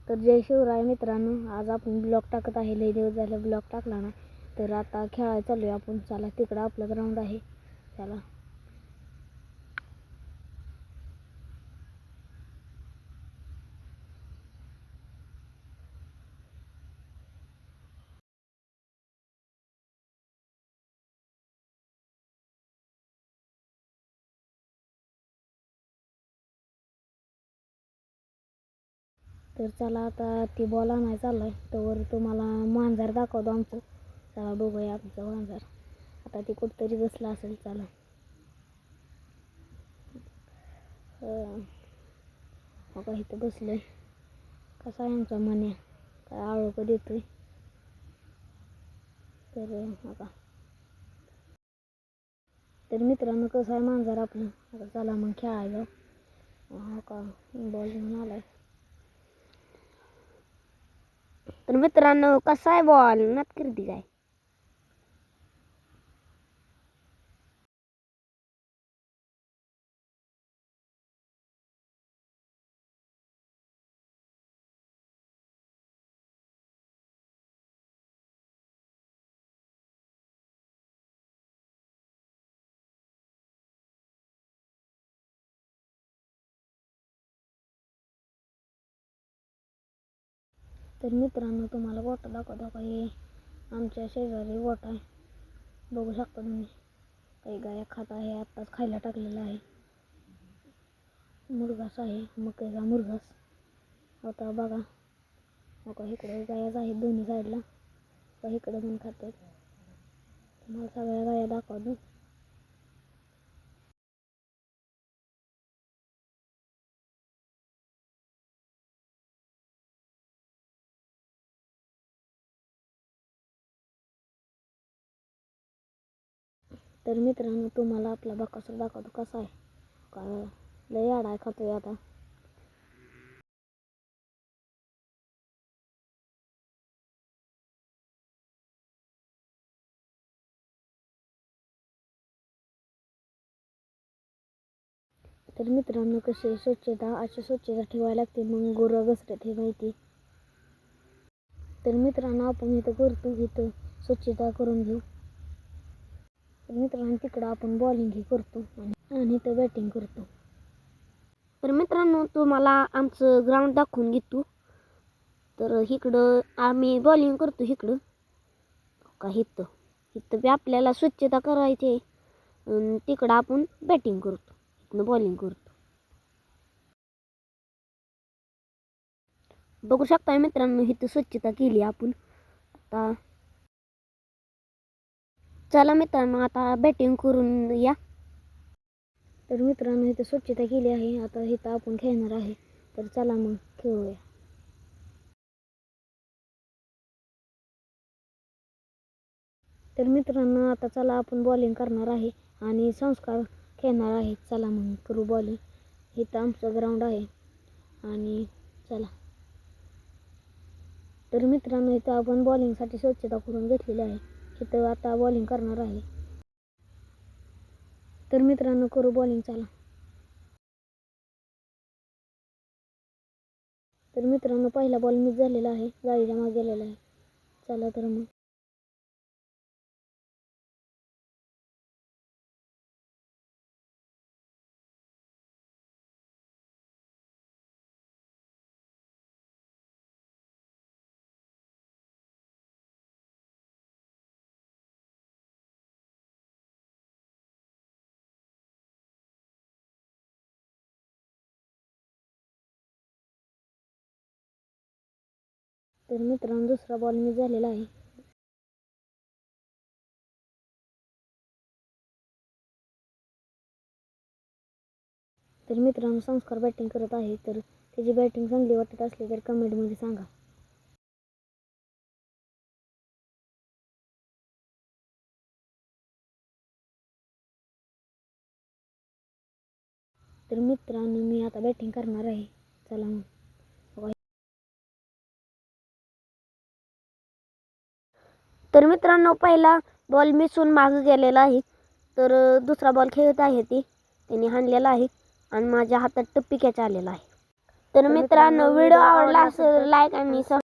तर जय शिवराय मित्रांनो, आज आपण ब्लॉग टाकत आहे. लई दिवस झाले ब्लॉग टाकला नाही. तर आता खेळायला चालू आहे आपण. चला, तिकडं आपलं ग्राउंड आहे. चला. तर चला, आता ती बॉल आणायला चाललाय. तर तुम्हाला मांजर दाखवतो आमचं. चला बघूया आमचं मांजर. आता ती कुठतरी बसला असेल. चला. बघा इथं बसलंय. कसा आहे आमचा मन्या, काय आळोखं देतोय. तर बघा. तर मित्रांनो, कसं आहे मांजर आपलं. आता चला मग खेळायला. का बॉल घेऊन आलाय. तर मित्रांनो, कसा आहे बॉल नत करती काय. तर मित्रांनो, तुम्हाला गोठा दाखवतो का. हे आमच्या शेजारी गोठा आहे. बघू शकता तुम्ही. काही गाया खात आहे. आत्ताच खायला टाकलेला आहे. मुरघास आहे, मक्याचा मुरघास. आता बघा इकडे गायाच आहेत दोन्ही साईडला. इकडे पण खातात. तुम्हाला सगळ्या गाया दाखवतो. तर मित्रांनो, तुम्हाला आपला बकासूर दाखवतो कसा आहे. काय लय आडाय खातोय आता. तर मित्रांनो, कशी स्वच्छता अशी स्वच्छता ठेवायला लागते. मग गुरं घसरत हे माहिती. तर मित्रांनो, आपण इथं करतो. इथं स्वच्छता करून घेऊ. तर मित्रांनो, तिकडं आपण बॉलिंग ही करतो आणि इथं बॅटिंग करतो. तर मित्रांनो, तुम्हाला आमचं ग्राउंड दाखवून घेतो. तर इकडं आम्ही बॉलिंग करतो. इकडं का इथं बी आपल्याला स्वच्छता करायची आहे. तिकडं आपण बॅटिंग करतो, इथनं बॉलिंग करतो. बघू शकता मित्रांनो, इथं स्वच्छता केली आपण. आता चला मित्रांनो, आता बॅटिंग करून या. तर मित्रांनो, इथं स्वच्छता केली आहे. आता इथं आपण खेळणार आहे. तर चला मग खेळूया. तर मित्रांनो, आता चला आपण बॉलिंग करणार आहे आणि संस्कार खेळणार आहे. चला मग करू बॉलिंग. इथं आमचं ग्राउंड आहे आणि चला. तर मित्रांनो, इथं आपण बॉलिंगसाठी स्वच्छता करून घेतलेली आहे. इथं आता बॉलिंग करणार आहे. तर मित्रांनो, करू बॉलिंग. चला. तर मित्रांनो, पहिला बॉल मिस झालेला आहे. गाडीच्या मागे गेलेला आहे. चला तर मग. तर मित्रांनो, दुसरा बॉल मिस झालेला आहे. तर मित्रांनो, संस्कार बॅटिंग करत आहे. तर त्याची बॅटिंग चांगली वाटत असली तर कमेंटमध्ये सांगा. तर मित्रांनो, मी आता बॅटिंग करणार आहे. चला मग. तर मित्रांनो, पहिला बॉल मिसून मागं गेलेला आहे. तर दुसरा बॉल खेळत आहे. त्याने हाणलेला आहे आणि माझ्या हातात टप्पी कॅच आलेला आहे. तर मित्रांनो व्हिडिओ आवडला असेल लाईक आणि